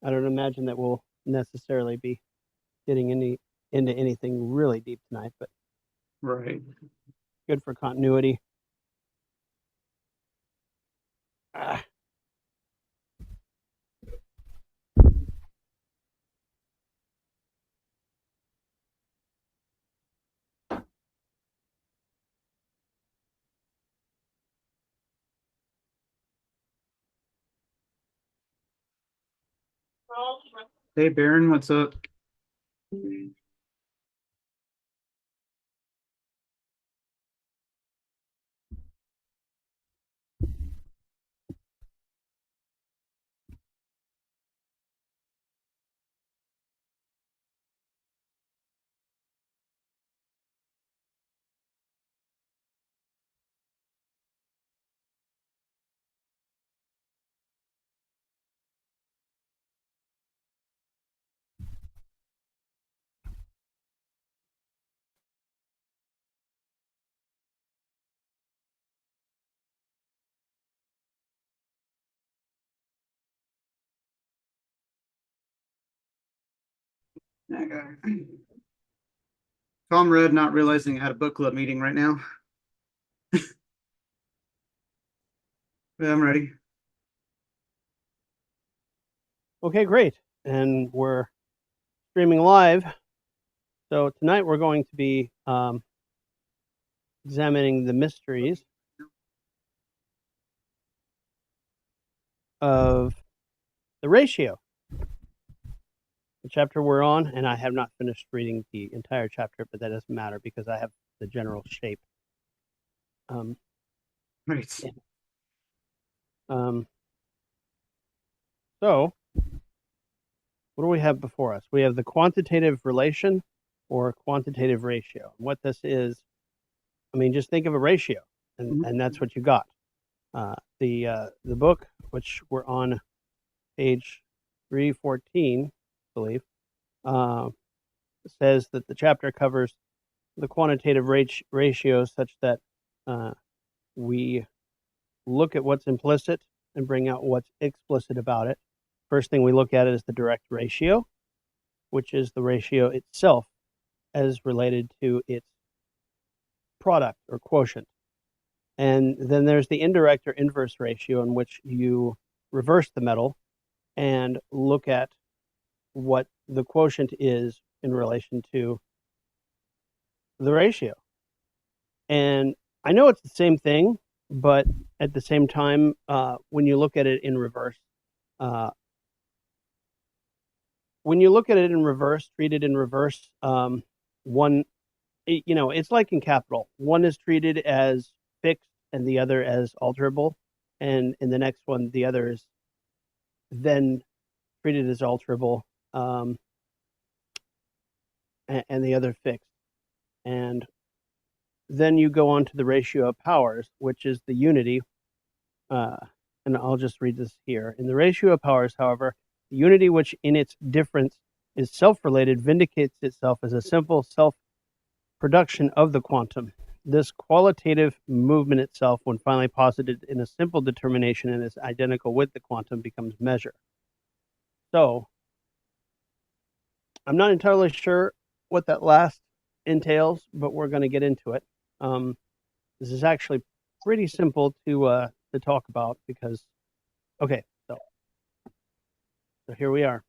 I don't imagine that we'll necessarily be getting into anything really deep tonight, but Right. good for continuity. Ah, Hey, Baron, what's up? Okay. Comrade not realizing I had a book club meeting right now. Yeah, I'm ready. okay, great. And we're streaming live. So tonight we're going to be examining the mysteries of the ratio, the chapter we're on. And I have not finished reading the entire chapter, but that doesn't matter because I have the general shape. Right. So what do we have before us? We have the quantitative relation or quantitative ratio. What this is, I mean, just think of a ratio, and that's what you got. The book, which we're on page 314, I believe, says that the chapter covers the quantitative ratios such that we look at what's implicit and bring out what's explicit about it. First thing we look at is the direct ratio, which is the ratio itself as related to its product or quotient. And then there's the indirect or inverse ratio, in which you reverse the metal and look at what the quotient is in relation to the ratio. And I know it's the same thing, but at the same time, when you look at it in reverse, treated in reverse, one, it's like in capital. One is treated as fixed and the other as alterable. And in the next one, the other is then treated as alterable, and the other fixed. And then you go on to the ratio of powers, which is the unity. And I'll just read this here. In the ratio of powers, however, the unity which in its difference is self-related vindicates itself as a simple self-production of the quantum. This qualitative movement itself, when finally posited in a simple determination and is identical with the quantum, becomes measure. So I'm not entirely sure what that last entails, but we're going to get into it. This is actually pretty simple to talk about because, okay, so here we are.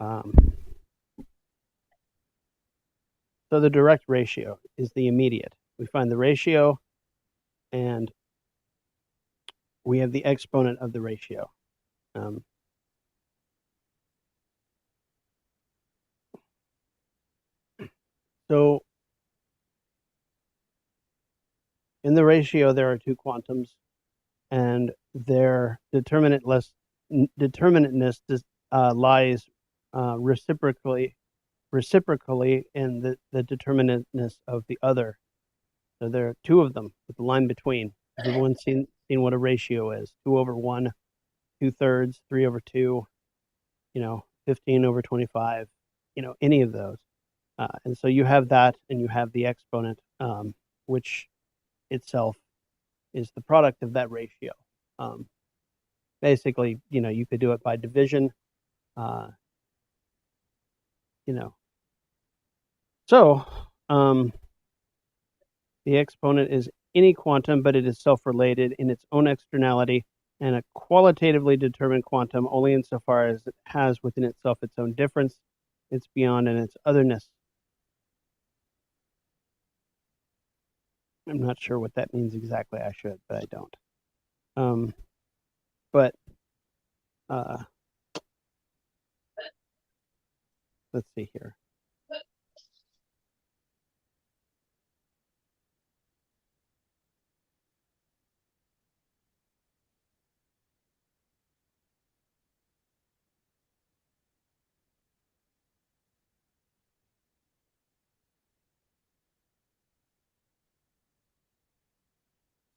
So the direct ratio is the immediate. We find the ratio, and we have the exponent of the ratio. So in the ratio, there are two quantums, and their determinateness lies reciprocally in the determinateness of the other. So there are two of them with the line between. Has everyone seen what a ratio is? 2/1, 2/3, 3/2, 15/25, any of those. And so you have that, and you have the exponent, which itself is the product of that ratio. basically, you could do it by division, you know. So, the exponent is any quantum, but it is self-related in its own externality and a qualitatively determined quantum only insofar as it has within itself its own difference, its beyond, and its otherness. I'm not sure what that means exactly. I should, but I don't. But let's see here.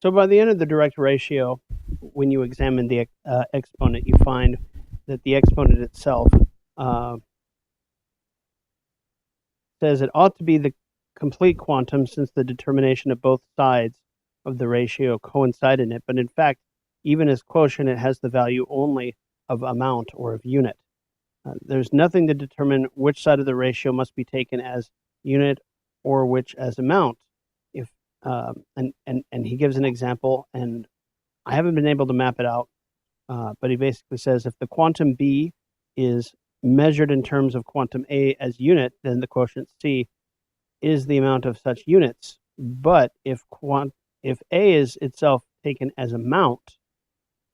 So by the end of the direct ratio, when you examine the exponent, you find that the exponent itself says it ought to be the complete quantum since the determination of both sides of the ratio coincide in it. But in fact, even as quotient, it has the value only of amount or of unit. There's nothing to determine which side of the ratio must be taken as unit or which as amount. If and he gives an example, and I haven't been able to map it out, but he basically says if the quantum B is measured in terms of quantum A as unit, then the quotient C is the amount of such units. But if A is itself taken as amount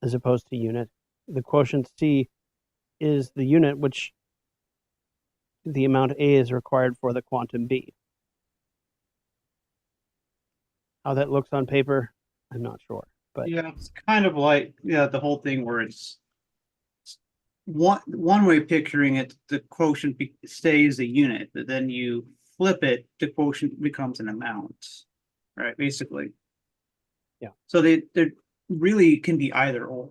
as opposed to unit, the quotient C is the unit which the amount A is required for the quantum B. How that looks on paper, I'm not sure. But Yeah, it's kind of like the whole thing where it's one way of picturing it, the quotient stays a unit, but then you flip it, the quotient becomes an amount, right? Basically. Yeah. So they really can be either or.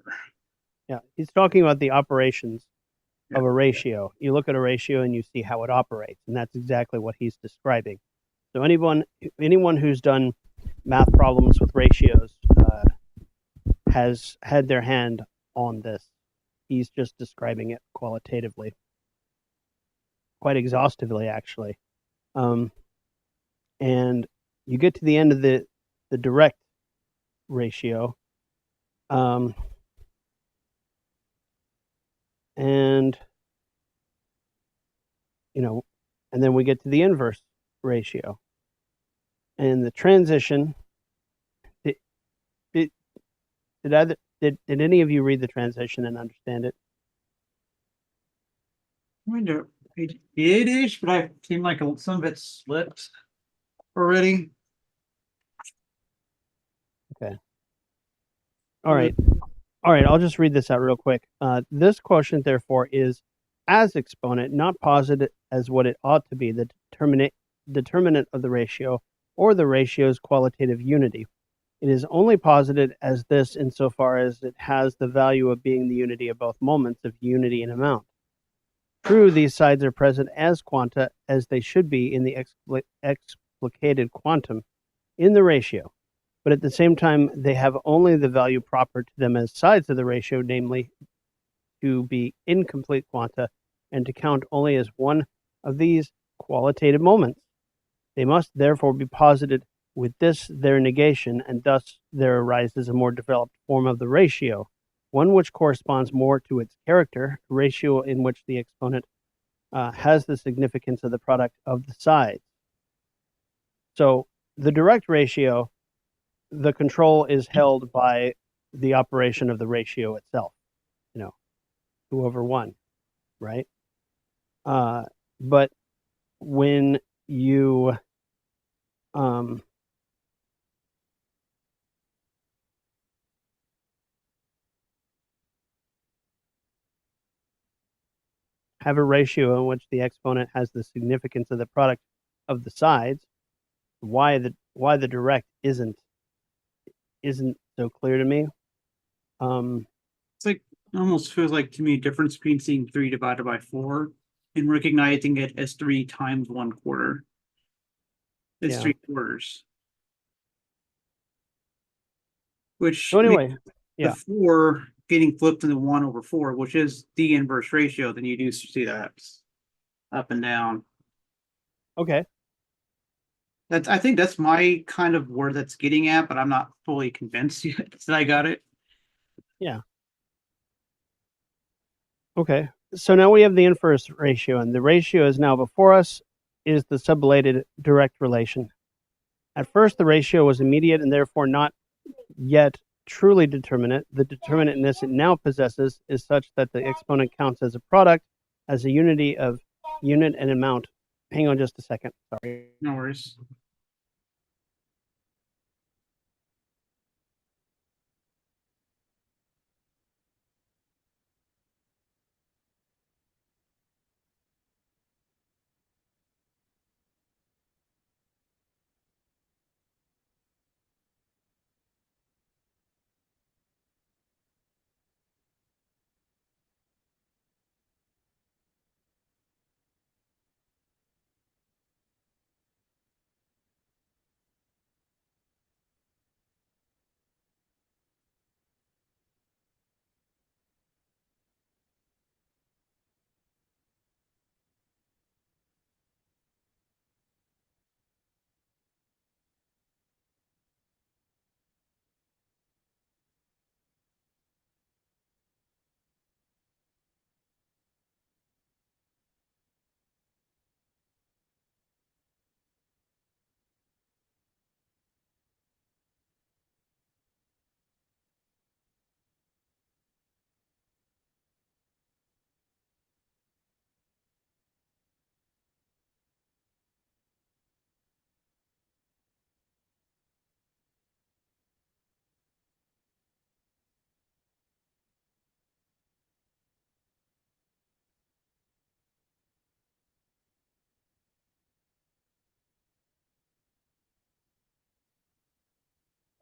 Yeah, he's talking about the operations of a ratio. You look at a ratio and you see how it operates, and that's exactly what he's describing. So anyone who's done math problems with ratios has had their hand on this. He's just describing it qualitatively, quite exhaustively, actually. And you get to the end of the direct ratio, and and then we get to the inverse ratio. And the transition, did any of you read the transition and understand it? I wonder, page 8-ish, but I seem like some of it slipped already. Okay. All right. I'll just read this out real quick. This quotient, therefore, is as exponent, not posited as what it ought to be, the determinant of the ratio, or the ratio's qualitative unity. It is only posited as this insofar as it has the value of being the unity of both moments of unity and amount. True, these sides are present as quanta as they should be in the explicated quantum in the ratio, but at the same time they have only the value proper to them as sides of the ratio, namely to be incomplete quanta and to count only as one of these qualitative moments. They must therefore be posited with this their negation, and thus there arises a more developed form of the ratio, one which corresponds more to its character, a ratio in which the exponent has the significance of the product of the sides. So the direct ratio, the control is held by the operation of the ratio itself, 2 over 1, right? But when you have a ratio in which the exponent has the significance of the product of the sides, why the direct isn't so clear to me. It's like almost feels like to me a difference between seeing 3 divided by 4 and recognizing it as 3 times 1/4. It's 3/4. Which So anyway, the 4 getting flipped into 1/4, which is the inverse ratio, then you do see that up and down. Okay. I think that's my kind of where that's getting at, but I'm not fully convinced yet that I got it. Yeah. Okay. So now we have the inverse ratio, and the ratio is now before us is the sublabed direct relation. At first, the ratio was immediate and therefore not yet truly determinate. The determinateness it now possesses is such that the exponent counts as a product, as a unity of unit and amount. Hang on just a second. Sorry. No worries.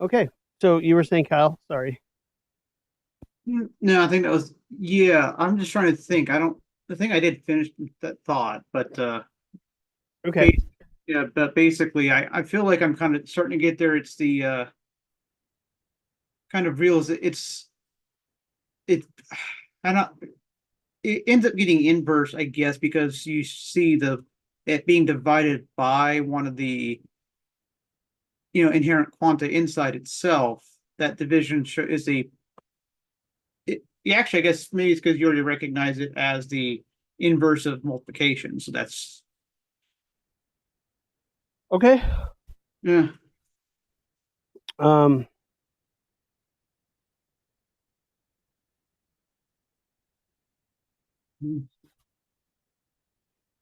Okay. So you were saying, Kyle, sorry. No, I think that was, yeah, I'm just trying to think. I think I did finish that thought, but Okay. yeah, but basically I feel like I'm kind of starting to get there. It's the kind of reals it I don't it ends up getting inverse, I guess, because you see it being divided by one of the inherent quanta inside itself. That division is yeah, actually, I guess maybe it's because you already recognize it as the inverse of multiplication. So that's Okay. yeah. Um,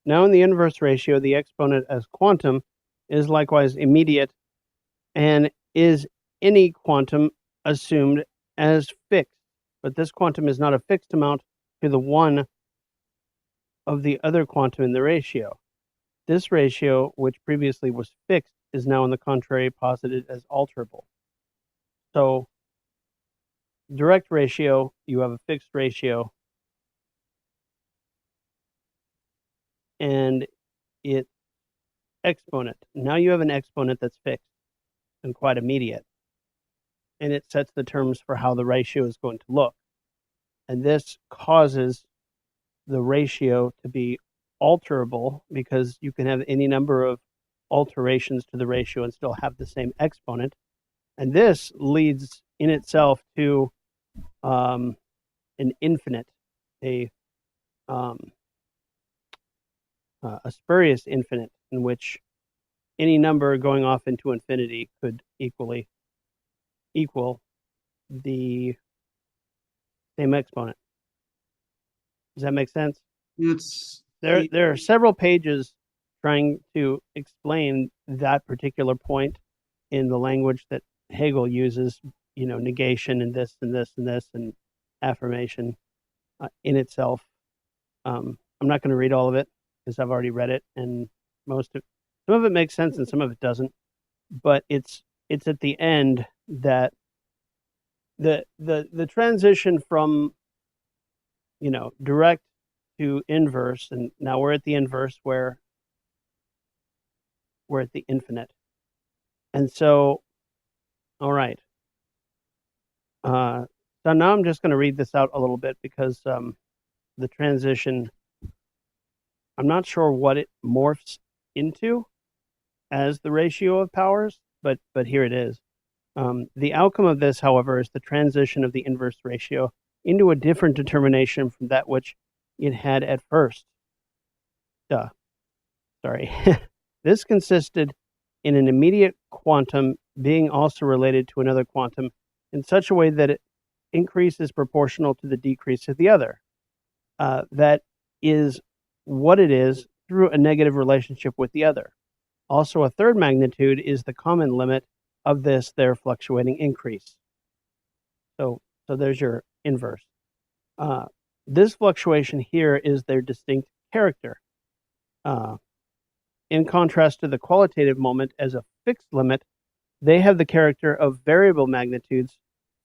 Now in the inverse ratio, the exponent as quantum is likewise immediate and is any quantum assumed as fixed. But this quantum is not a fixed amount to the one of the other quantum in the ratio. This ratio, which previously was fixed, is now on the contrary posited as alterable. So direct ratio, you have a fixed ratio, and its exponent. Now you have an exponent that's fixed and quite immediate, and it sets the terms for how the ratio is going to look. And this causes the ratio to be alterable because you can have any number of alterations to the ratio and still have the same exponent. And this leads in itself to an infinite, a um, a spurious infinite in which any number going off into infinity could equal the same exponent. Does that make sense? It's There are several pages trying to explain that particular point in the language that Hegel uses, negation and this and this and this and affirmation in itself. I'm not going to read all of it because I've already read it, and some of it makes sense and some of it doesn't. But it's at the end that the transition from direct to inverse, and now we're at the inverse where we're at the infinite. And so, all right. So now I'm just going to read this out a little bit because the transition, I'm not sure what it morphs into as the ratio of powers, but here it is. The outcome of this, however, is the transition of the inverse ratio into a different determination from that which it had at first. Sorry. This consisted in an immediate quantum being also related to another quantum in such a way that it increase is proportional to the decrease of the other. That is what it is through a negative relationship with the other. Also, a third magnitude is the common limit of this their fluctuating increase. So there's your inverse. This fluctuation here is their distinct character. In contrast to the qualitative moment as a fixed limit, they have the character of variable magnitudes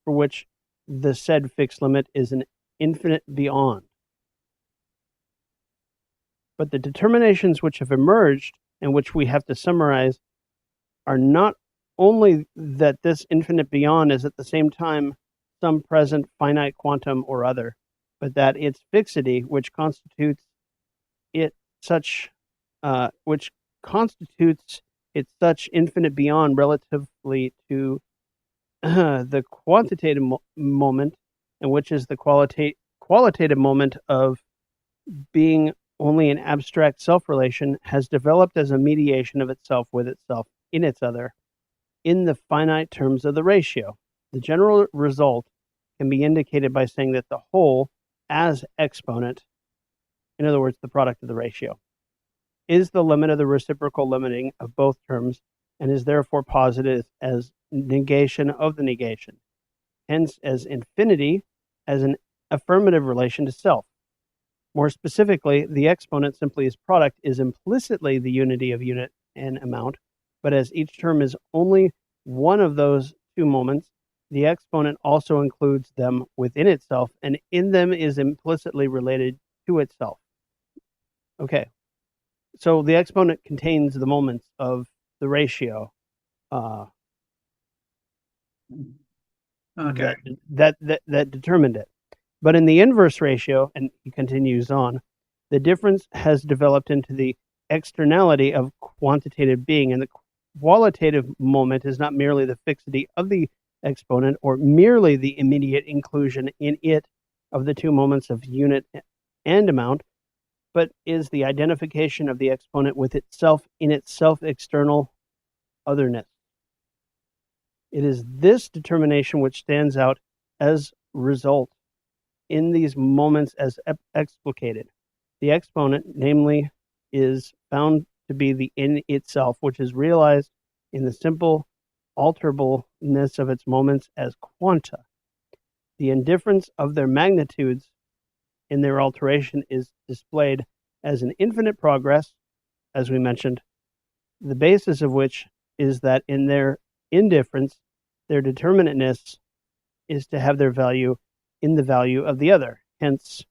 for which the said fixed limit is an infinite beyond. But the determinations which have emerged and which we have to summarize are not only that this infinite beyond is at the same time some present finite quantum or other, but that its fixity, which constitutes it such infinite beyond relatively to the quantitative moment, and which is the qualitative moment of being only an abstract self-relation, has developed as a mediation of itself with itself in its other, in the finite terms of the ratio. The general result can be indicated by saying that the whole as exponent, in other words, the product of the ratio, is the limit of the reciprocal limiting of both terms and is therefore posited as negation of the negation, hence as infinity as an affirmative relation to self. More specifically, the exponent simply as product is implicitly the unity of unit and amount, but as each term is only one of those two moments, the exponent also includes them within itself and in them is implicitly related to itself. Okay, so the exponent contains the moments of the ratio. Okay. That determined it. But in the inverse ratio, and he continues on, the difference has developed into the externality of quantitative being, and the qualitative moment is not merely the fixity of the exponent or merely the immediate inclusion in it of the two moments of unit and amount, but is the identification of the exponent with itself in its self-external otherness. It is this determination which stands out as result in these moments as explicated. The exponent, namely, is found to be the in itself, which is realized in the simple alterableness of its moments as quanta. The indifference of their magnitudes in their alteration is displayed as an infinite progress, as we mentioned, the basis of which is that in their indifference, their determinateness is to have their value in the value of the other, hence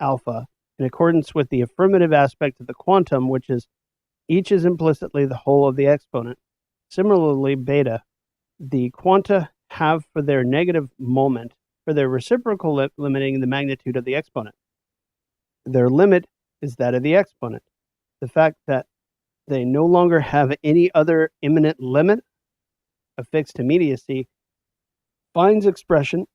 alpha, in accordance with the affirmative aspect of the quantum, which is each is implicitly the whole of the exponent. Similarly, beta, the quanta have for their negative moment, for their reciprocal limiting the magnitude of the exponent. Their limit is that of the exponent. The fact that they no longer have any other immanent limit, a fixed immediacy, finds expression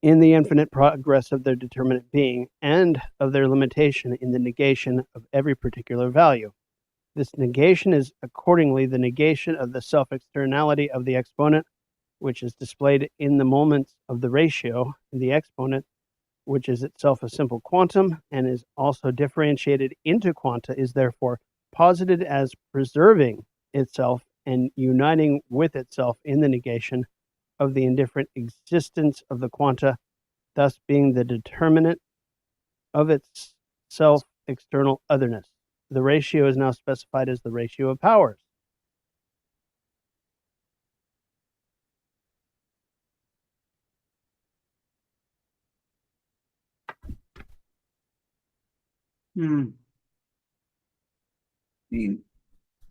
in the infinite progress of their determinate being and of their limitation in the negation of every particular value. This negation is accordingly the negation of the self-externality of the exponent, which is displayed in the moments of the ratio, and the exponent, which is itself a simple quantum and is also differentiated into quanta, is therefore posited as preserving itself and uniting with itself in the negation of the indifferent existence of the quanta, thus being the determinant of its self-external otherness. The ratio is now specified as the ratio of powers.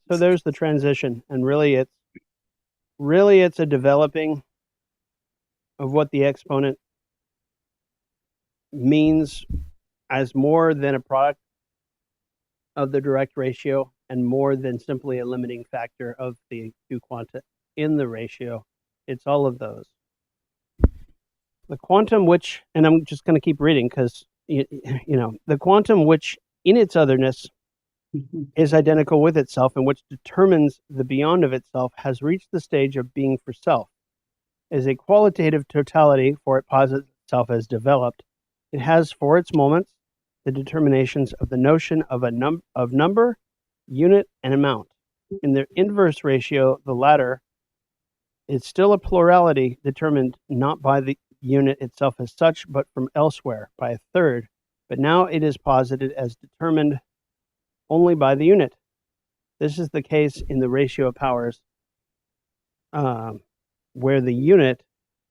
So there's the transition, and really it's a developing of what the exponent means as more than a product of the direct ratio and more than simply a limiting factor of the two quanta in the ratio. It's all of those. The quantum which, and I'm just going to keep reading because, the quantum which in its otherness is identical with itself and which determines the beyond of itself has reached the stage of being for self. As a qualitative totality, for it posits itself as developed, it has for its moments the determinations of the notion of of number, unit, and amount. In their inverse ratio, the latter is still a plurality determined not by the unit itself as such, but from elsewhere, by a third, but now it is posited as determined only by the unit. This is the case in the ratio of powers, where the unit,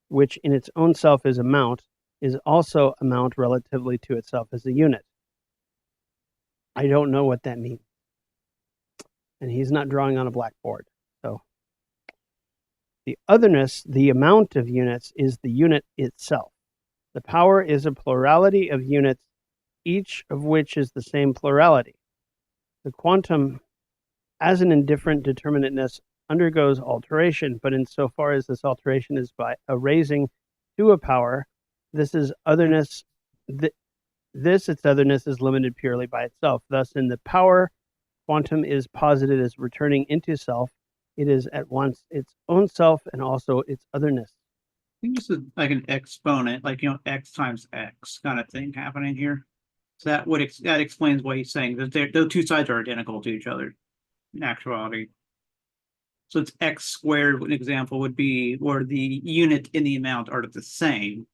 which in its own self is amount, is also amount relatively to itself as a unit. I don't know what that means. And he's not drawing on a blackboard. So the otherness, the amount of units, is the unit itself. The power is a plurality of units, each of which is the same plurality. The quantum, as an indifferent determinateness, undergoes alteration, but insofar as this alteration is by a raising to a power, this is otherness. Its otherness is limited purely by itself. Thus, in the power, quantum is posited as returning into self. It is at once its own self and also its otherness. I think this is like an exponent, like x times x kind of thing happening here. So that explains what he's saying. Those two sides are identical to each other in actuality. So it's x squared. An example would be where the unit and the amount are the same.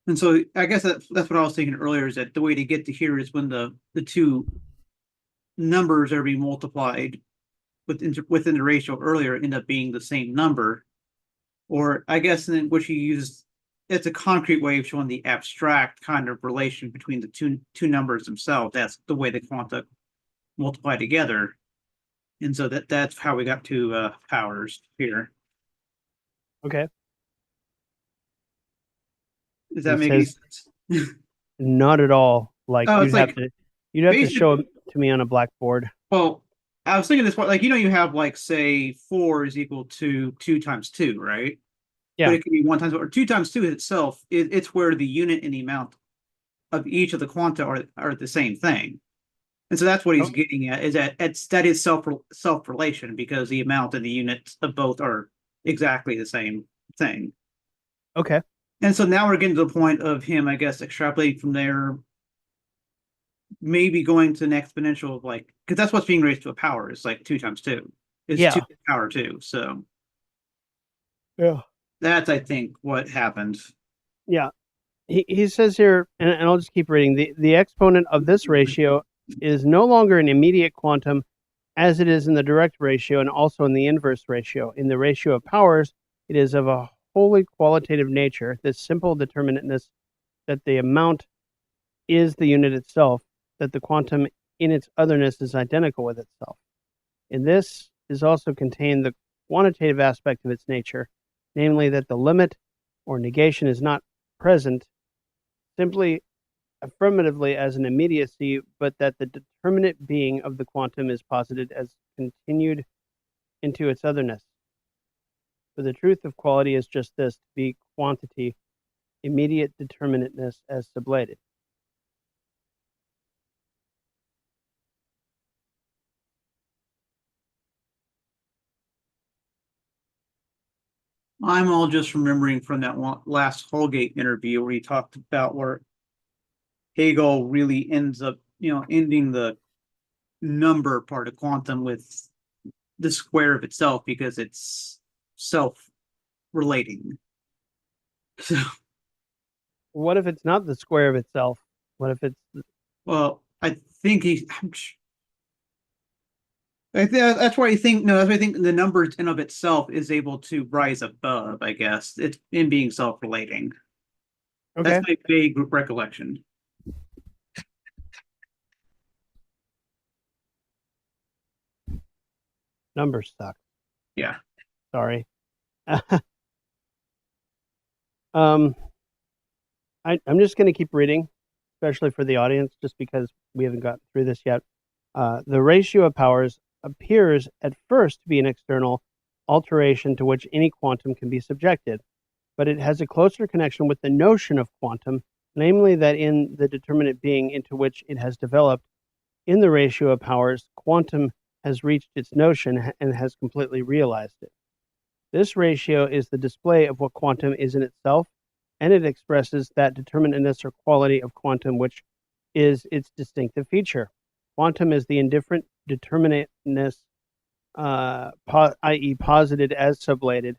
And so I guess that's what I was thinking earlier, is that the way to get to here is when the two numbers are being multiplied within the ratio earlier end up being the same number. Or I guess in which you use, it's a concrete way of showing the abstract kind of relation between the two numbers themselves. That's the way the quanta multiply together. And so that's how we got to powers here. Okay. Does that make any sense? Not at all. Like you'd have to show it to me on a blackboard. Well, I was thinking this part, like, you have like, say 4 is equal to 2 times 2, right? Yeah. But it can be 1 times, or 2 times 2 itself, it's where the unit and the amount of each of the quanta are the same thing. And so that's what he's getting at, is that is self relation, because the amount and the units of both are exactly the same thing. Okay. And so now we're getting to the point of him, I guess, extrapolating from there, maybe going to an exponential of like, because that's what's being raised to a power. It's like 2 times 2. It's 2 to the power 2. So yeah, that's, I think, what happened. Yeah. He says here, and I'll just keep reading, the exponent of this ratio is no longer an immediate quantum as it is in the direct ratio and also in the inverse ratio. In the ratio of powers, it is of a wholly qualitative nature, this simple determinateness that the amount is the unit itself, that the quantum in its otherness is identical with itself. In this is also contained the quantitative aspect of its nature, namely that the limit or negation is not present simply affirmatively as an immediacy, but that the determinate being of the quantum is posited as continued into its otherness. For the truth of quality is just this, to be quantity, immediate determinateness as sublated. I'm all just remembering from that last Holgate interview where he talked about where Hegel really ends up, ending the number part of quantum with the square of itself, because it's self-relating. So, what if it's not the square of itself? What if it's? Well, I think that's why I think the number in of itself is able to rise above. I guess it's in being self-relating. Okay. That's my vague recollection. Numbers suck. Yeah. Sorry. I'm just going to keep reading, especially for the audience, just because we haven't gotten through this yet. The ratio of powers appears at first to be an external alteration to which any quantum can be subjected, but it has a closer connection with the notion of quantum, namely that in the determinate being into which it has developed, in the ratio of powers, quantum has reached its notion and has completely realized it. This ratio is the display of what quantum is in itself, and it expresses that determinateness or quality of quantum which is its distinctive feature. Quantum is the indifferent determinateness, i.e. posited as sublated,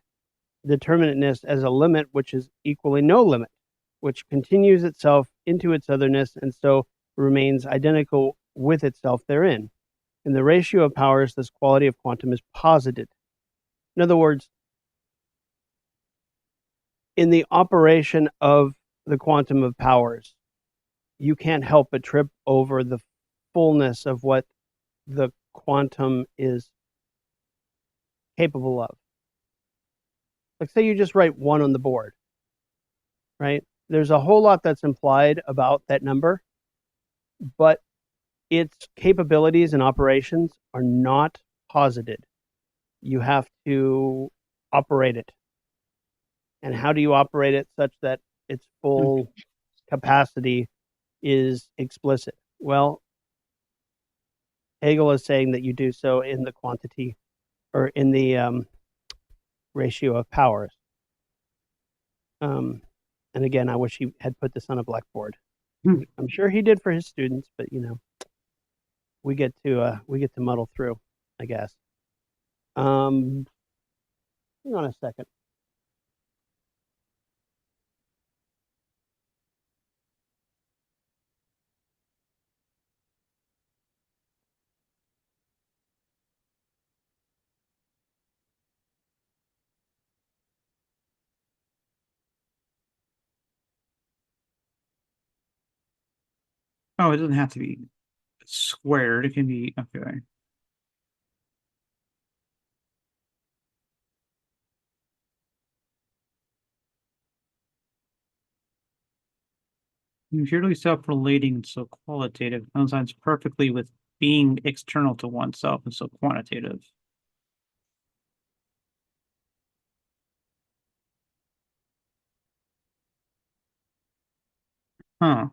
determinateness as a limit which is equally no limit, which continues itself into its otherness and so remains identical with itself therein. In the ratio of powers, this quality of quantum is posited. In other words, in the operation of the quantum of powers, you can't help but trip over the fullness of what the quantum is capable of. Like, say you just write 1 on the board, right? There's a whole lot that's implied about that number, but its capabilities and operations are not posited. You have to operate it. And how do you operate it such that its full capacity is explicit? Well, Hegel is saying that you do so in the quantity, or in the ratio of powers. And again, I wish he had put this on a blackboard. I'm sure he did for his students, but we get to muddle through, I guess. Hang on a second. Oh, it doesn't have to be squared. It can be, okay. Purely self-relating, so qualitative, coincides perfectly with being external to oneself and so quantitative. Huh.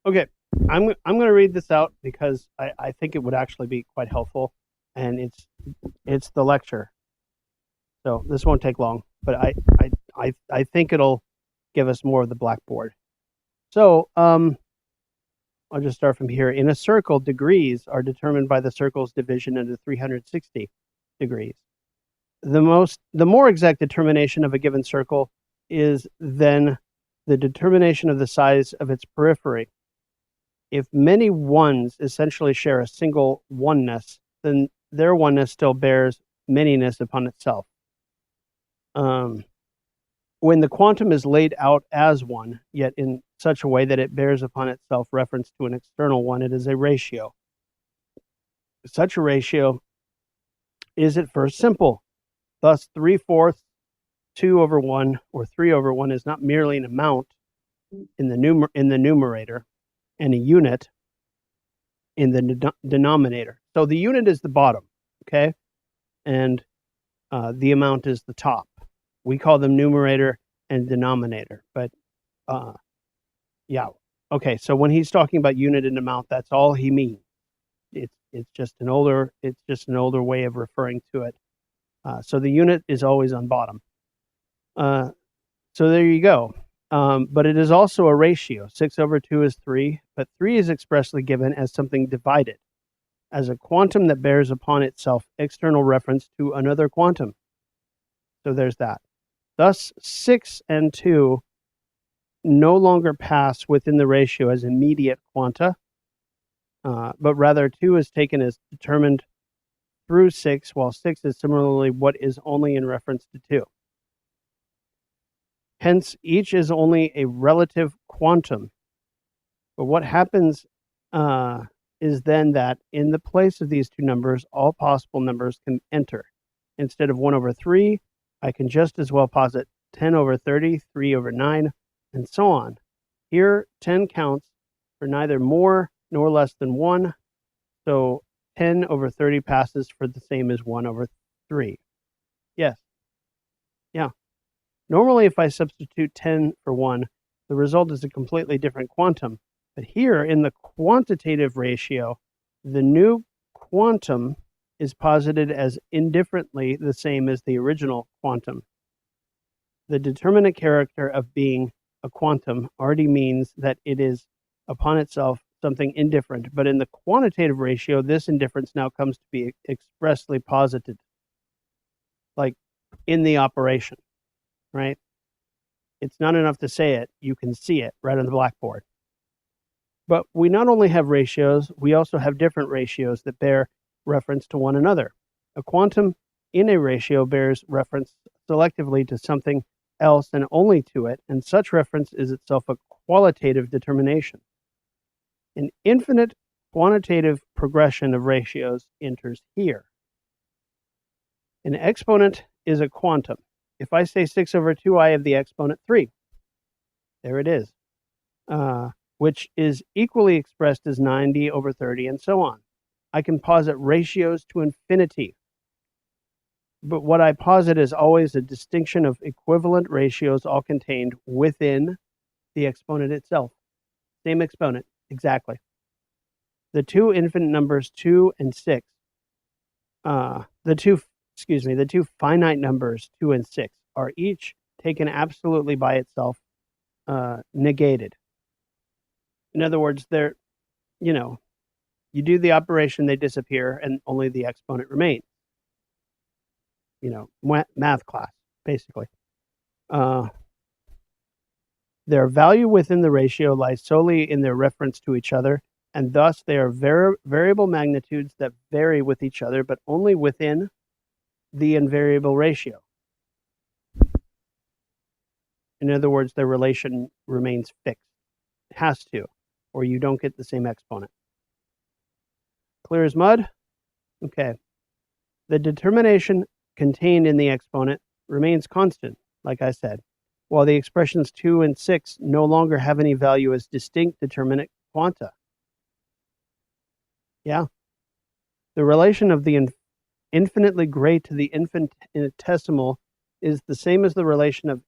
Okay, I'm going to read this out because I think it would actually be quite helpful, and it's the lecture, so this won't take long. But I think it'll give us more of the blackboard. So I'll just start from here. In a circle, degrees are determined by the circle's division into 360 degrees. The more exact determination of a given circle is then the determination of the size of its periphery. If many ones essentially share a single oneness, then their oneness still bears manyness upon itself. When the quantum is laid out as one, yet in such a way that it bears upon itself reference to an external one, it is a ratio. Such a ratio is at first simple. Thus, 3/4, 2/1, or 3/1 is not merely an amount in the numerator and a unit in the denominator. So the unit is the bottom, okay? And the amount is the top. We call them numerator and denominator, but yeah. Okay, so when he's talking about unit and amount, that's all he means. It's just an older way of referring to it. So the unit is always on bottom. So there you go. But it is also a ratio. 6/2 is 3, but 3 is expressly given as something divided, as a quantum that bears upon itself external reference to another quantum. So there's that. Thus, 6 and 2 no longer pass within the ratio as immediate quanta, but rather 2 is taken as determined through 6, while 6 is similarly what is only in reference to 2. Hence, each is only a relative quantum. But what happens is then that in the place of these two numbers, all possible numbers can enter. Instead of 1 over 3, I can just as well posit 10 over 30, 3 over 9, and so on. Here, 10 counts for neither more nor less than 1, so 10 over 30 passes for the same as 1 over 3. Yes. Yeah. Normally, if I substitute 10 for 1, the result is a completely different quantum. But here, in the quantitative ratio, the new quantum is posited as indifferently the same as the original quantum. The determinate character of being a quantum already means that it is upon itself something indifferent, but in the quantitative ratio, this indifference now comes to be expressly posited, like in the operation, right? It's not enough to say it, you can see it right on the blackboard. But we not only have ratios, we also have different ratios that bear reference to one another. A quantum in a ratio bears reference selectively to something else and only to it, and such reference is itself a qualitative determination. An infinite quantitative progression of ratios enters here. An exponent is a quantum. If I say 6 over 2, I have the exponent 3. There it is. Which is equally expressed as 90 over 30, and so on. I can posit ratios to infinity. But what I posit is always a distinction of equivalent ratios all contained within the exponent itself. Same exponent, exactly. The two infinite numbers 2 and 6, the two finite numbers 2 and 6 are each taken absolutely by itself, negated. In other words, they're, you do the operation, they disappear, and only the exponent remains. Math class, basically. Their value within the ratio lies solely in their reference to each other, and thus they are variable magnitudes that vary with each other, but only within the invariable ratio. In other words, their relation remains fixed. It has to, or you don't get the same exponent. Clear as mud? Okay. The determination contained in the exponent remains constant, like I said, while the expressions 2 and 6 no longer have any value as distinct determinate quanta. Yeah. The relation of the infinitely great to the infinitesimal is the same as the relation of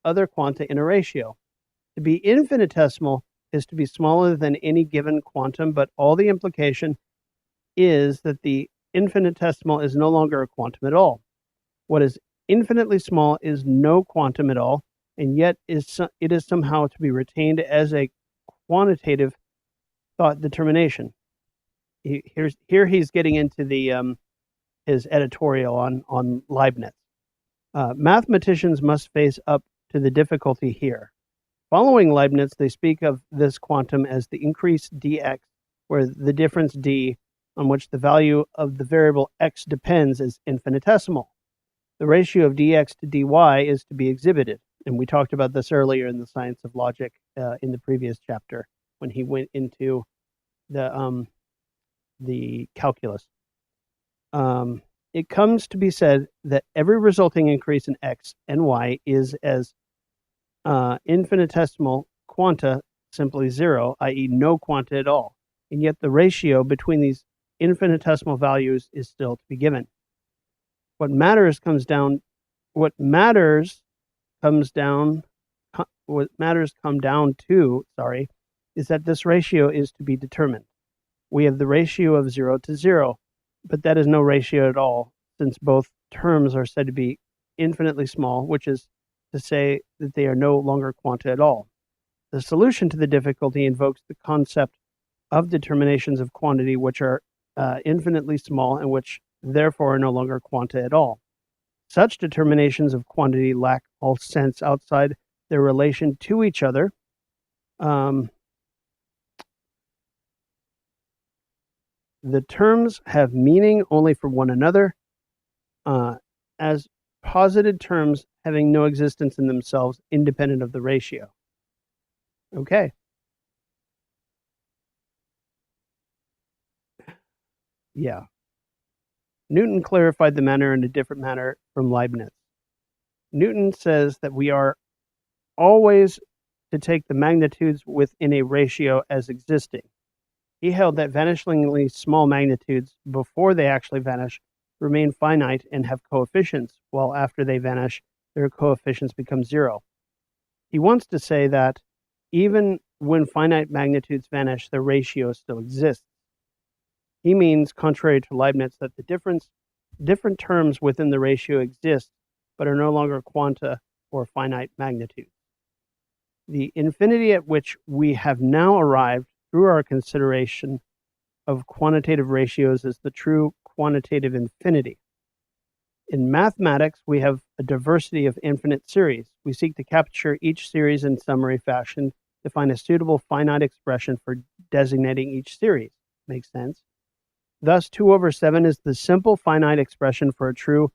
other quanta in a ratio. To be infinitesimal is to be smaller than any given quantum, but all the implication is that the infinitesimal is no longer a quantum at all. What is infinitely small is no quantum at all, and yet it is somehow to be retained as a quantitative thought determination. Here he's getting into the his editorial on Leibniz. Mathematicians must face up to the difficulty here. Following Leibniz, they speak of this quantum as the increase dx, where the difference d on which the value of the variable x depends is infinitesimal. The ratio of dx to dy is to be exhibited, and we talked about this earlier in the science of logic in the previous chapter when he went into the calculus. It comes to be said that every resulting increase in x and y is as infinitesimal quanta simply zero, i.e. no quanta at all, and yet the ratio between these infinitesimal values is still to be given. What matters come down to, is that this ratio is to be determined. We have the ratio of 0 to 0, but that is no ratio at all, since both terms are said to be infinitely small, which is to say that they are no longer quanta at all. The solution to the difficulty invokes the concept of determinations of quantity which are infinitely small and which therefore are no longer quanta at all. Such determinations of quantity lack all sense outside their relation to each other. The terms have meaning only for one another, as posited terms having no existence in themselves, independent of the ratio. Okay. Yeah. Newton clarified the matter in a different manner from Leibniz. Newton says that we are always to take the magnitudes within a ratio as existing. He held that vanishingly small magnitudes, before they actually vanish, remain finite and have coefficients, while after they vanish, their coefficients become zero. He wants to say that even when finite magnitudes vanish, the ratio still exists. He means, contrary to Leibniz, that the different terms within the ratio exist, but are no longer quanta or finite magnitudes. The infinity at which we have now arrived through our consideration of quantitative ratios is the true quantitative infinity. In mathematics, we have a diversity of infinite series. We seek to capture each series in summary fashion to find a suitable finite expression for designating each series. Makes sense? Thus, 2 over 7 is the simple finite expression for a true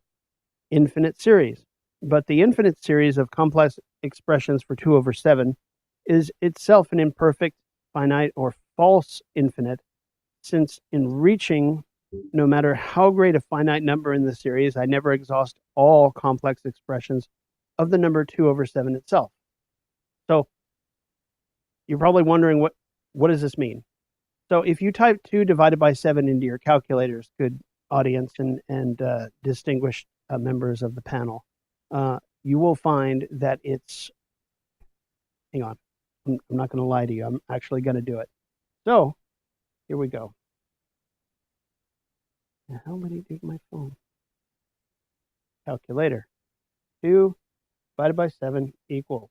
infinite series. But the infinite series of complex expressions for 2 over 7 is itself an imperfect, finite, or false infinite, since in reaching no matter how great a finite number in the series, I never exhaust all complex expressions of the number 2 over 7 itself. So you're probably wondering, what does this mean? So if you type 2 divided by 7 into your calculators, good audience and distinguished members of the panel, you will find that it's, hang on, I'm not going to lie to you. I'm actually going to do it. So here we go. How many do my phone? Calculator. 2 divided by 7 equals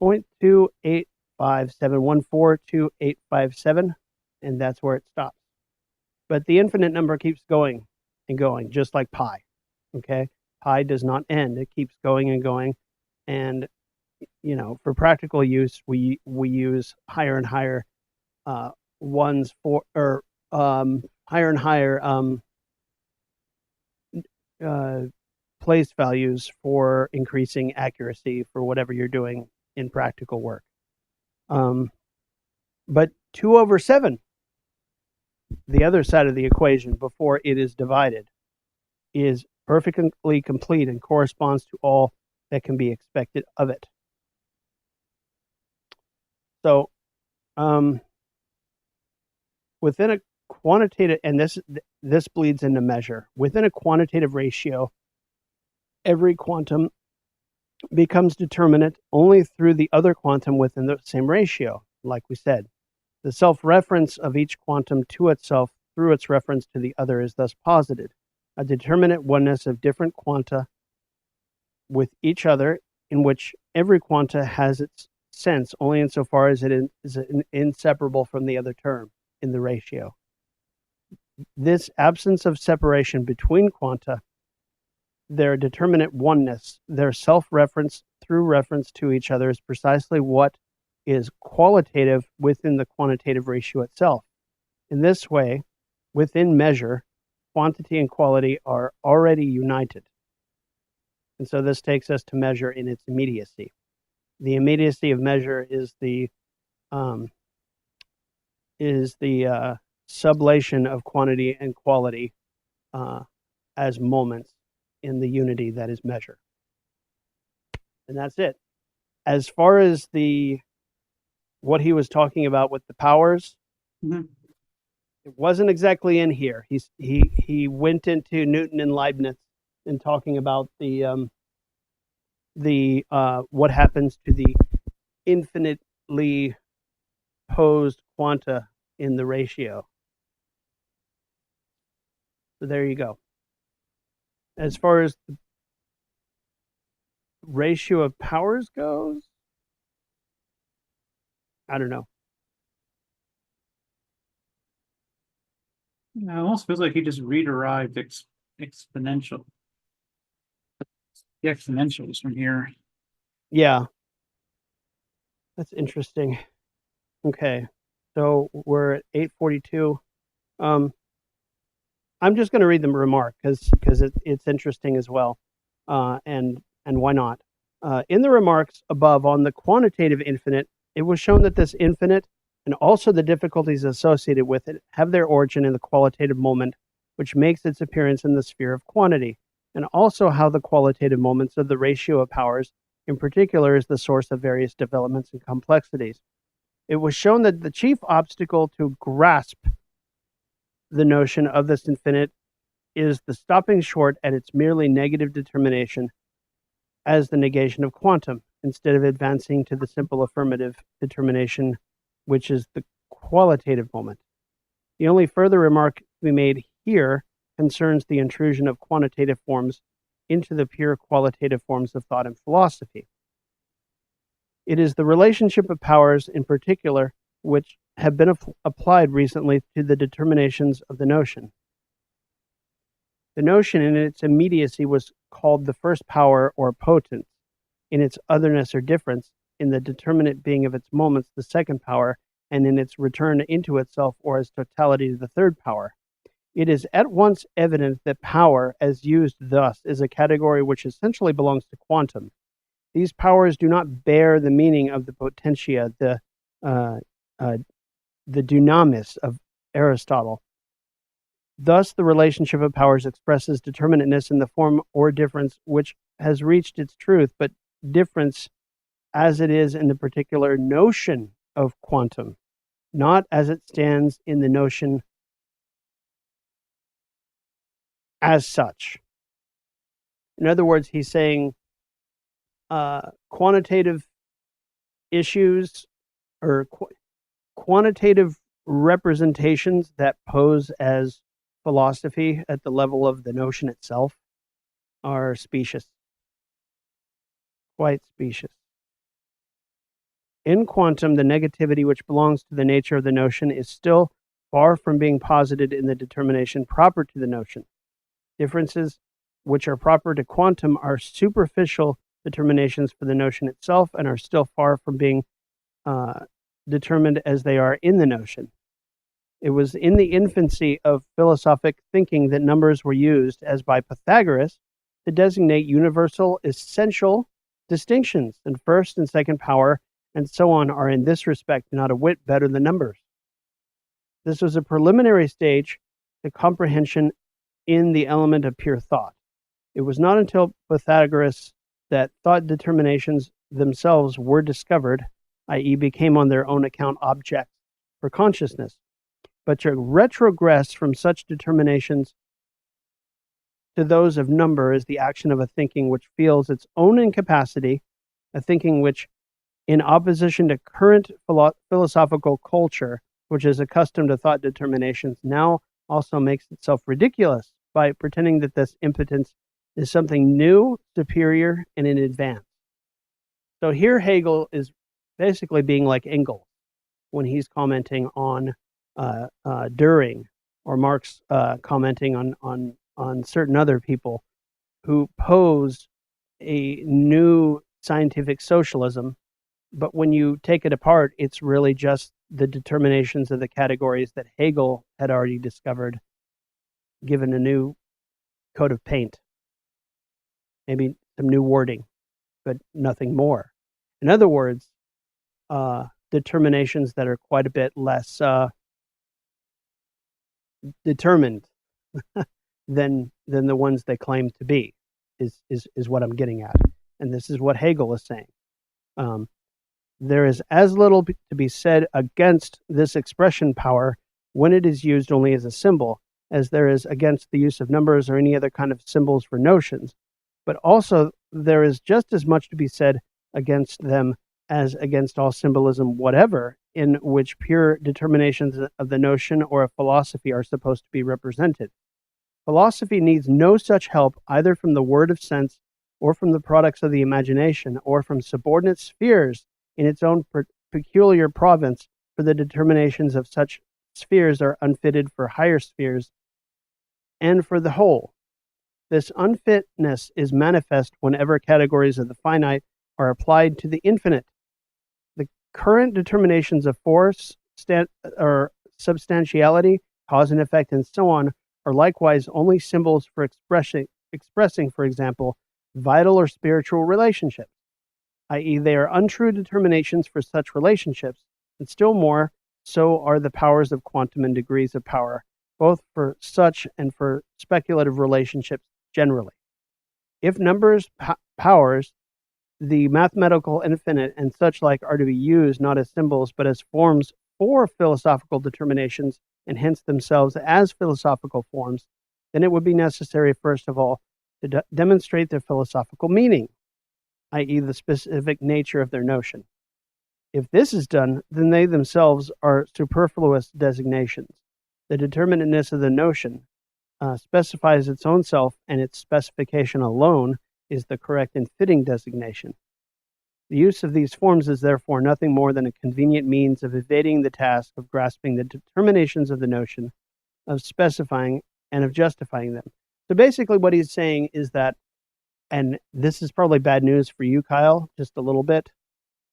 0.285714287, and that's where it stops. But the infinite number keeps going and going, just like pi. Okay, pi does not end; it keeps going and going. And for practical use, we use higher and higher ones for, or higher and higher place values for increasing accuracy for whatever you're doing in practical work. But 2 over 7, the other side of the equation before it is divided, is perfectly complete and corresponds to all that can be expected of it. So within a quantitative, and this bleeds into measure, within a quantitative ratio, every quantum becomes determinate only through the other quantum within the same ratio, like we said. The self-reference of each quantum to itself through its reference to the other is thus posited, a determinate oneness of different quanta with each other, in which every quanta has its sense only insofar as it is inseparable from the other term in the ratio. This absence of separation between quanta, their determinate oneness, their self-reference through reference to each other, is precisely what is qualitative within the quantitative ratio itself. In this way, within measure, quantity and quality are already united. And so this takes us to measure in its immediacy. The immediacy of measure is the sublation of quantity and quality as moments in the unity that is measure. And that's it. As far as what he was talking about with the powers, it wasn't exactly in here. He went into Newton and Leibniz and talking about the what happens to the infinitely posed quanta in the ratio. So there you go. As far as the ratio of powers goes, I don't know. Yeah, it almost feels like he just re-derived exponential. The exponentials from here. Yeah. That's interesting. Okay. So we're at 8:42. I'm just going to read the remark because it's interesting as well. And why not? In the remarks above on the quantitative infinite, it was shown that this infinite and also the difficulties associated with it, have their origin in the qualitative moment, which makes its appearance in the sphere of quantity, and also how the qualitative moments of the ratio of powers, in particular, is the source of various developments and complexities. It was shown that the chief obstacle to grasp the notion of this infinite is the stopping short at its merely negative determination as the negation of quantum, instead of advancing to the simple affirmative determination, which is the qualitative moment. The only further remark to be made here concerns the intrusion of quantitative forms into the pure qualitative forms of thought and philosophy. It is the relationship of powers in particular which have been applied recently to the determinations of the notion. The notion in its immediacy was called the first power or potence, in its otherness or difference, in the determinate being of its moments, the second power, and in its return into itself or as totality, the third power. It is at once evident that power, as used thus, is a category which essentially belongs to quantum. These powers do not bear the meaning of the potentia, the dunamis of Aristotle. Thus, the relationship of powers expresses determinateness in the form or difference which has reached its truth, but difference as it is in the particular notion of quantum, not as it stands in the notion as such. In other words, he's saying quantitative issues or quantitative representations that pose as philosophy at the level of the notion itself are specious, quite specious. In quantum, the negativity which belongs to the nature of the notion is still far from being posited in the determination proper to the notion. Differences which are proper to quantum are superficial determinations for the notion itself and are still far from being determined as they are in the notion. It was in the infancy of philosophic thinking that numbers were used, as by Pythagoras, to designate universal, essential distinctions, and first and second power, and so on, are in this respect not a whit better than numbers. This was a preliminary stage to comprehension in the element of pure thought. It was not until Pythagoras that thought determinations themselves were discovered, i.e., became on their own account objects for consciousness. But to retrogress from such determinations to those of number is the action of a thinking which feels its own incapacity, a thinking which, in opposition to current philosophical culture, which is accustomed to thought determinations, now also makes itself ridiculous by pretending that this impotence is something new, superior, and in advance. So here Hegel is basically being like Engels when he's commenting on Düring, or Marx commenting on certain other people who pose a new scientific socialism. But when you take it apart, it's really just the determinations of the categories that Hegel had already discovered, given a new coat of paint, maybe some new wording, but nothing more. In other words, determinations that are quite a bit less determined than the ones they claim to be, is what I'm getting at. And this is what Hegel is saying. There is as little to be said against this expression power when it is used only as a symbol, as there is against the use of numbers or any other kind of symbols for notions. But also, there is just as much to be said against them as against all symbolism whatever, in which pure determinations of the notion or a philosophy are supposed to be represented. Philosophy needs no such help either from the word of sense, or from the products of the imagination, or from subordinate spheres in its own peculiar province, for the determinations of such spheres are unfitted for higher spheres and for the whole. This unfitness is manifest whenever categories of the finite are applied to the infinite. The current determinations of force, or substantiality, cause and effect, and so on, are likewise only symbols for expressing, for example, vital or spiritual relationships, i.e., they are untrue determinations for such relationships, and still more so are the powers of quantum and degrees of power, both for such and for speculative relationships generally. If numbers, powers, the mathematical infinite, and such like are to be used not as symbols, but as forms for philosophical determinations, and hence themselves as philosophical forms, then it would be necessary, first of all, to demonstrate their philosophical meaning, i.e., the specific nature of their notion. If this is done, then they themselves are superfluous designations. The determinateness of the notion specifies its own self, and its specification alone is the correct and fitting designation. The use of these forms is therefore nothing more than a convenient means of evading the task of grasping the determinations of the notion, of specifying, and of justifying them. So basically what he's saying is that, and this is probably bad news for you, Kyle, just a little bit,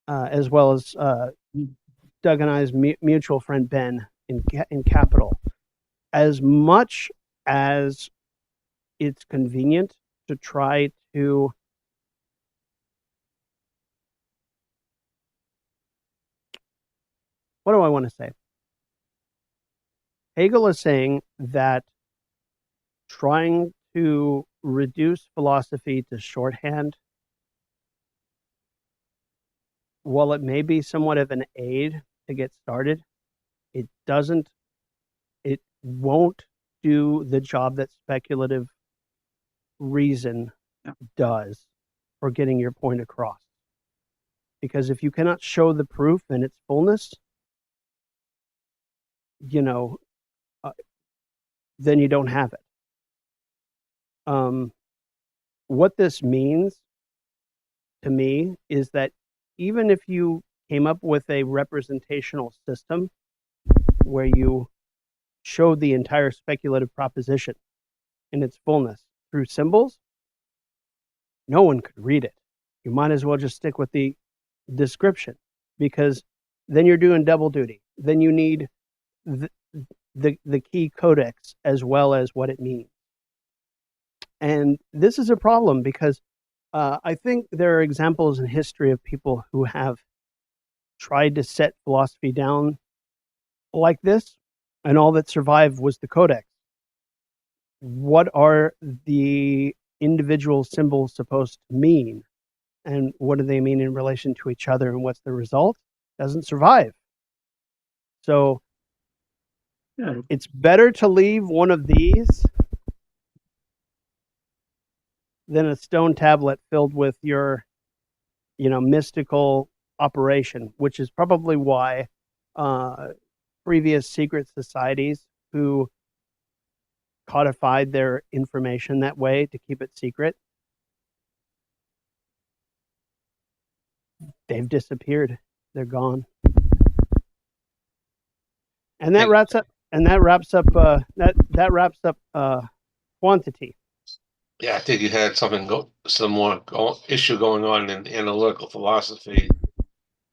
as well as Doug and I's mutual friend Ben in Capital. As much as it's convenient to try to what do I want to say? Hegel is saying that trying to reduce philosophy to shorthand, while it may be somewhat of an aid to get started, it won't do the job that speculative reason does for getting your point across. Because if you cannot show the proof in its fullness, then you don't have it. What this means to me is that even if you came up with a representational system where you showed the entire speculative proposition in its fullness through symbols, no one could read it. You might as well just stick with the description, because then you're doing double duty. Then you need the key codex as well as what it means. And this is a problem because I think there are examples in history of people who have tried to set philosophy down like this, and all that survived was the codex. What are the individual symbols supposed to mean? And what do they mean in relation to each other? And what's the result? Doesn't survive. So it's better to leave one of these than a stone tablet filled with your, mystical operation, which is probably why previous secret societies who codified their information that way to keep it secret, they've disappeared. They're gone. And that wraps up. And that wraps up. That wraps up quantity. Yeah, I think you had some more issue going on in analytical philosophy.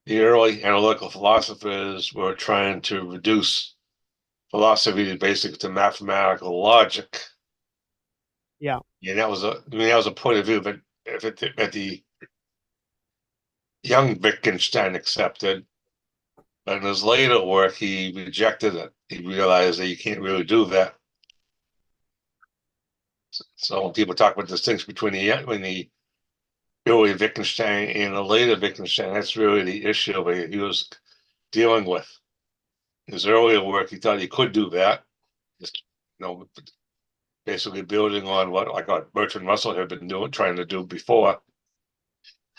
The early analytical philosophers were trying to reduce philosophy basically to mathematical logic. Yeah, and that was a point of view, but at the young Wittgenstein accepted. But in his later work, he rejected it. He realized that you can't really do that. So when people talk about the distinction between the early Wittgenstein and the later Wittgenstein, that's really the issue that he was dealing with. In his earlier work, he thought he could do that. Just, basically building on what Bertrand Russell had been trying to do before.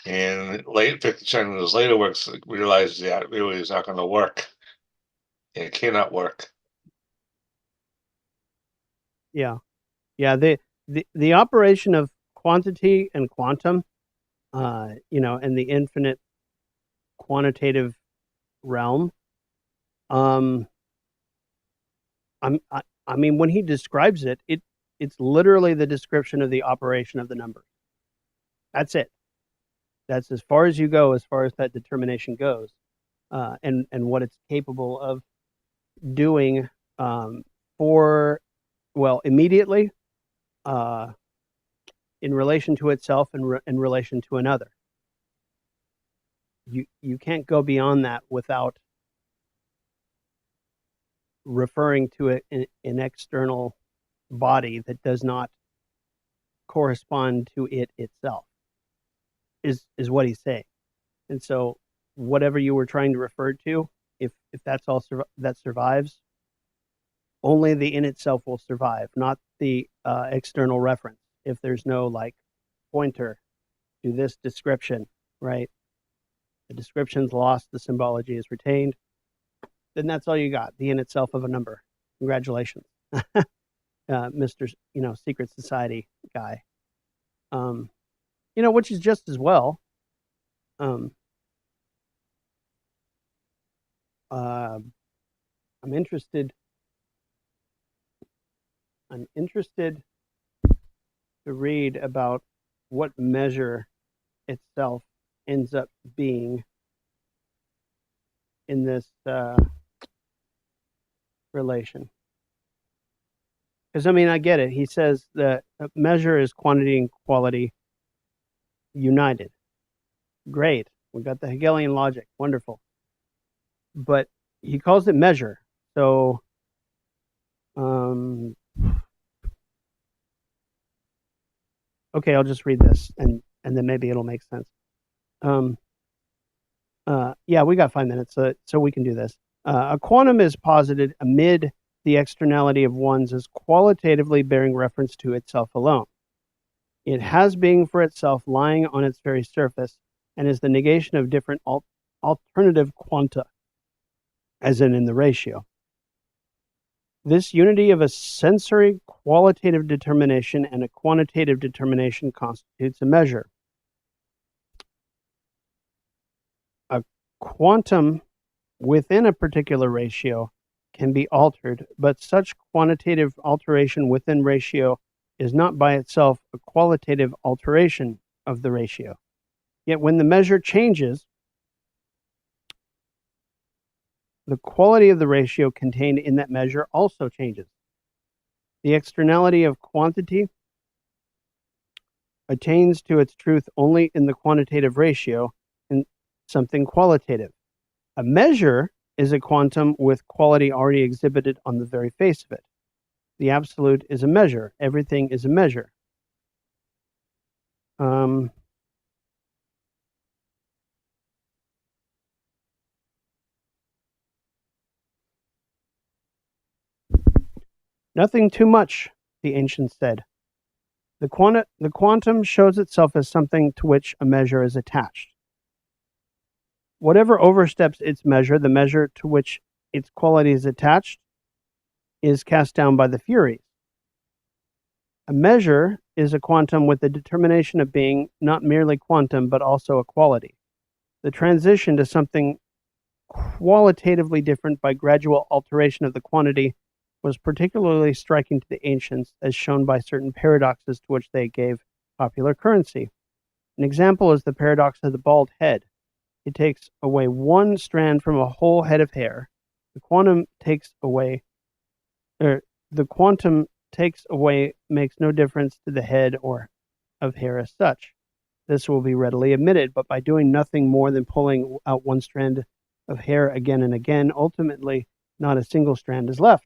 And Wittgenstein in his later works realized that it really is not going to work. It cannot work. Yeah. The operation of quantity and quantum, and the infinite quantitative realm. I mean, when he describes it, it's literally the description of the operation of the number. That's it. That's as far as you go, as far as that determination goes, and what it's capable of doing immediately, in relation to itself and in relation to another. You can't go beyond that without referring to an external body that does not correspond to it itself, is what he's saying. And so whatever you were trying to refer to, if that's all that survives, only the in itself will survive, not the external reference. If there's no like pointer to this description, right? The description's lost, the symbology is retained, then that's all you got, the in itself of a number. Congratulations. Mr. Secret Society guy. Which is just as well. I'm interested to read about what measure itself ends up being in this relation. Because, I get it. He says that measure is quantity and quality united. Great. We got the Hegelian logic. Wonderful. But he calls it measure. So, okay, I'll just read this and then maybe it'll make sense. Yeah, we got 5 minutes, so we can do this. A quantum is posited amid the externality of ones as qualitatively bearing reference to itself alone. It has being for itself lying on its very surface and is the negation of different alternative quanta, as in the ratio. This unity of a sensory qualitative determination and a quantitative determination constitutes a measure. A quantum within a particular ratio can be altered, but such quantitative alteration within ratio is not by itself a qualitative alteration of the ratio. Yet when the measure changes, the quality of the ratio contained in that measure also changes. The externality of quantity attains to its truth only in the quantitative ratio in something qualitative. A measure is a quantum with quality already exhibited on the very face of it. The absolute is a measure. Everything is a measure. Nothing too much, the ancients said. The quantum shows itself as something to which a measure is attached. Whatever oversteps its measure, the measure to which its quality is attached, is cast down by the Furies. A measure is a quantum with the determination of being not merely quantum, but also a quality. The transition to something qualitatively different by gradual alteration of the quantity was particularly striking to the ancients, as shown by certain paradoxes to which they gave popular currency. An example is the paradox of the bald head. It takes away one strand from a whole head of hair. The quantum takes away makes no difference to the head or of hair as such. This will be readily admitted, but by doing nothing more than pulling out one strand of hair again and again, ultimately not a single strand is left.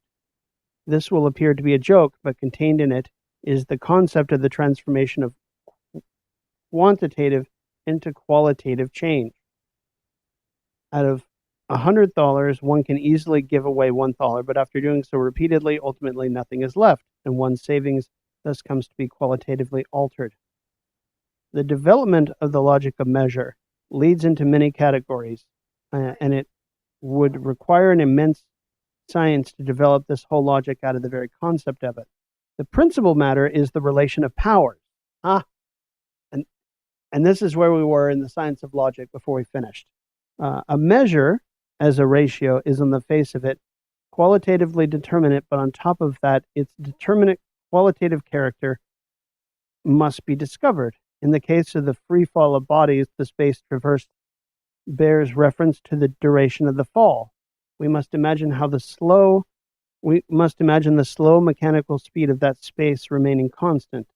This will appear to be a joke, but contained in it is the concept of the transformation of quantitative into qualitative change. Out of $100, one can easily give away $1, but after doing so repeatedly, ultimately nothing is left, and one's savings thus comes to be qualitatively altered. The development of the logic of measure leads into many categories, and it would require an immense science to develop this whole logic out of the very concept of it. The principal matter is the relation of powers. And this is where we were in the science of logic before we finished. A measure, as a ratio, is on the face of it qualitatively determinate, but on top of that, its determinate qualitative character must be discovered. In the case of the free fall of bodies, the space traversed bears reference to the duration of the fall. We must imagine the slow mechanical speed of that space remaining constant.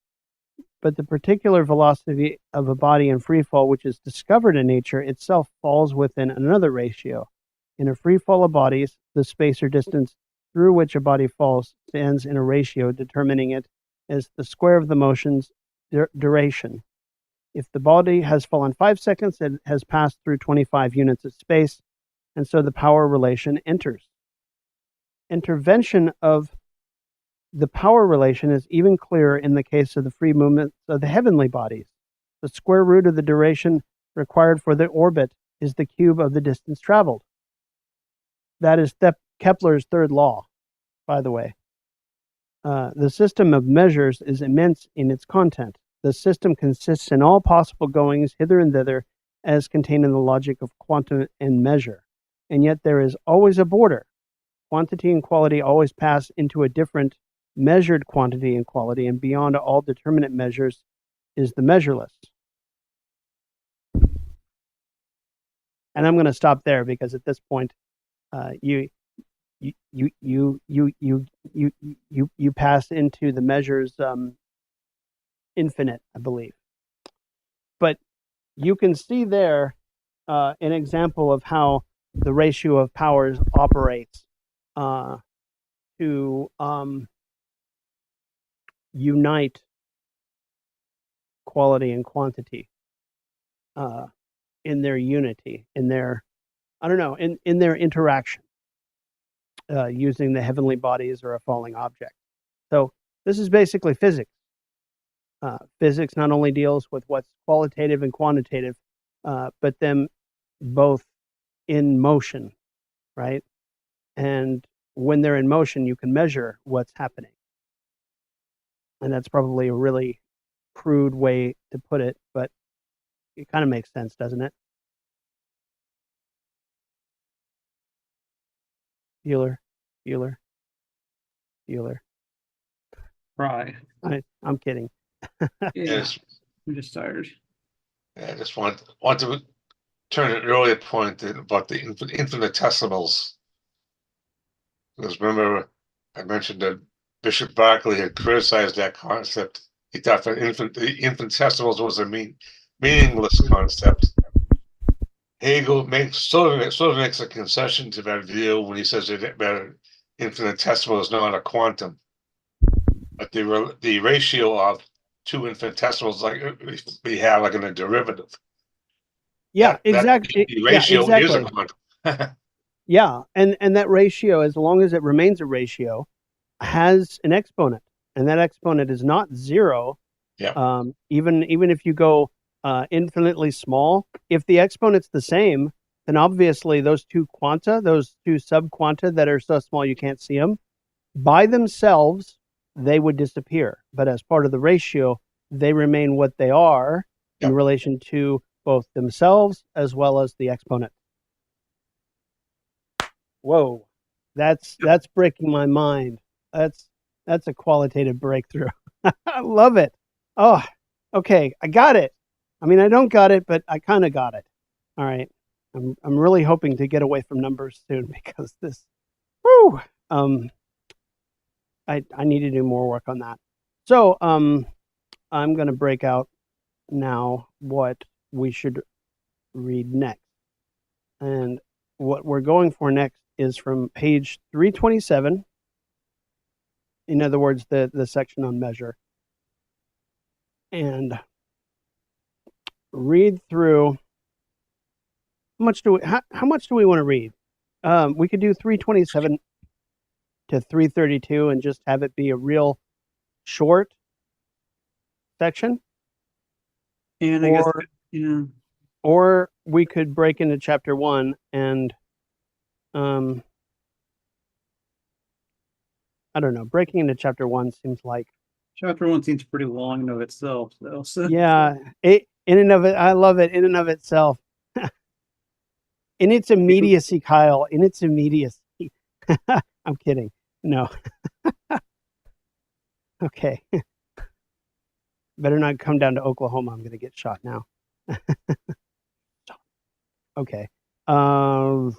But the particular velocity of a body in free fall, which is discovered in nature, itself falls within another ratio. In a free fall of bodies, the space or distance through which a body falls stands in a ratio, determining it as the square of the motion's duration. If the body has fallen 5 seconds, it has passed through 25 units of space, and so the power relation enters. Intervention of the power relation is even clearer in the case of the free movements of the heavenly bodies. The square root of the duration required for the orbit is the cube of the distance traveled. That is Kepler's third law, by the way. The system of measures is immense in its content. The system consists in all possible goings hither and thither, as contained in the logic of quantum and measure. And yet there is always a border. Quantity and quality always pass into a different measured quantity and quality, and beyond all determinate measures is the measureless. And I'm going to stop there because at this point, you pass into the measures infinite, I believe. But you can see there an example of how the ratio of powers operates to unite quality and quantity in their unity, in their, I don't know, in their interaction, using the heavenly bodies or a falling object. So this is basically physics. Physics not only deals with what's qualitative and quantitative, but them both in motion, right? And when they're in motion, you can measure what's happening. And that's probably a really crude way to put it, but it kind of makes sense, doesn't it? Bueller. Right. I'm kidding. Yeah, Yes. I'm just tired. I just want to turn an earlier point about the infinitesimals. Because remember, I mentioned that Bishop Berkeley had criticized that concept. He thought that the infinitesimals was a meaningless concept. Hegel sort of makes a concession to that view when he says that infinitesimal is not a quantum, but the ratio of two infinitesimals like we have like in a derivative. Yeah, exactly. The ratio is a quantum. Yeah, and that ratio, as long as it remains a ratio, has an exponent, and that exponent is not zero. Yeah. Even if you go infinitely small, if the exponent's the same, then obviously those two subquanta that are so small you can't see them, by themselves, they would disappear. But as part of the ratio, they remain what they are in relation to both themselves as well as the exponent. Whoa, that's breaking my mind. That's a qualitative breakthrough. I love it. Oh, okay, I got it. I mean, I don't got it, but I kind of got it. All right, I'm really hoping to get away from numbers soon because this, whoo, I need to do more work on that. So I'm going to break out now what we should read next, and what we're going for next is from page 327. In other words, the section on measure, and read through. How much do we want to read? We could do 327 to 332 and just have it be a real short section. And I guess, yeah. Or we could break into chapter 1 and I don't know. Breaking into chapter 1 seems like chapter 1 seems pretty long in of itself, though. So. Yeah, in and of it, I love it in and of itself. In its immediacy, Kyle. In its immediacy. I'm kidding. No. Okay. Better not come down to Oklahoma. I'm going to get shot now. Okay. The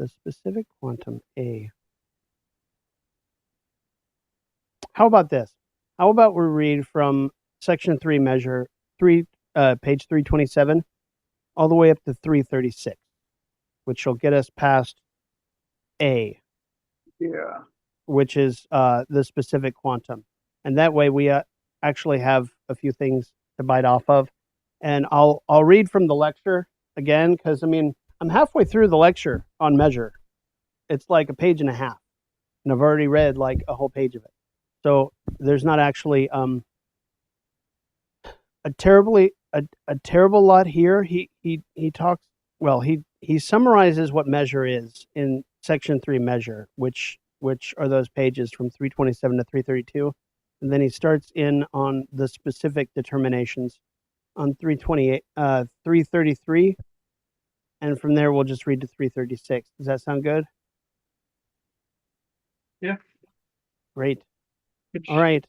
specific quantum A. How about this? How about we read from section 3, measure 3, page 327, all the way up to 336, which will get us past A. Yeah. which is the specific quantum. And that way we actually have a few things to bite off of. And I'll read from the lecture again, because I mean, I'm halfway through the lecture on measure. It's like a page and a half, and I've already read like a whole page of it. So there's not actually a terrible lot here. He talks, well, he summarizes what measure is in section 3 measure, which are those pages from 327 to 332, and then he starts in on the specific determinations on 328 333, and from there we'll just read to 336. Does that sound good? Yeah. Great. All right.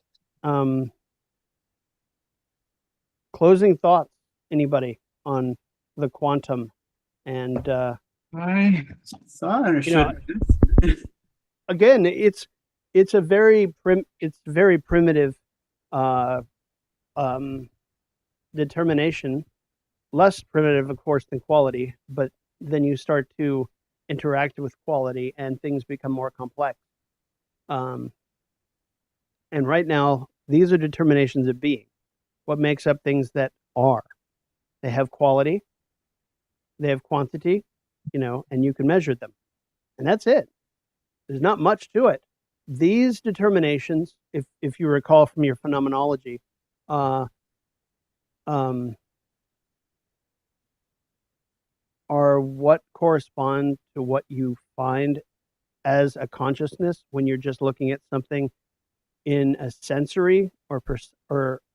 Closing thoughts, anybody, on the quantum? And I thought I should. Again, it's a very primitive determination, less primitive, of course, than quality, but then you start to interact with quality and things become more complex. And right now, these are determinations of being. What makes up things that are? They have quality, they have quantity, and you can measure them. And that's it. There's not much to it. These determinations, if you recall from your phenomenology, are what correspond to what you find as a consciousness when you're just looking at something in a sensory or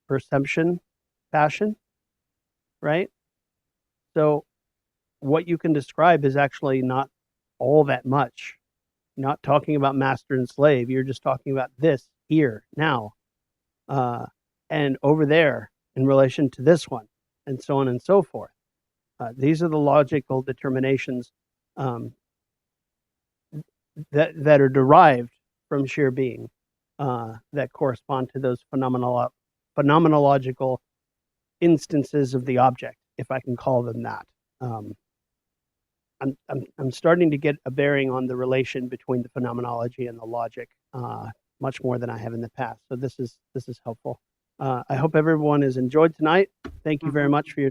perception fashion, right? So what you can describe is actually not all that much. You're not talking about master and slave. You're just talking about this here, now, and over there in relation to this one, and so on and so forth. These are the logical determinations that are derived from sheer being, that correspond to those phenomenological instances of the object, if I can call them that. I'm starting to get a bearing on the relation between the phenomenology and the logic, much more than I have in the past. So this is helpful. I hope everyone has enjoyed tonight. Thank you very much for your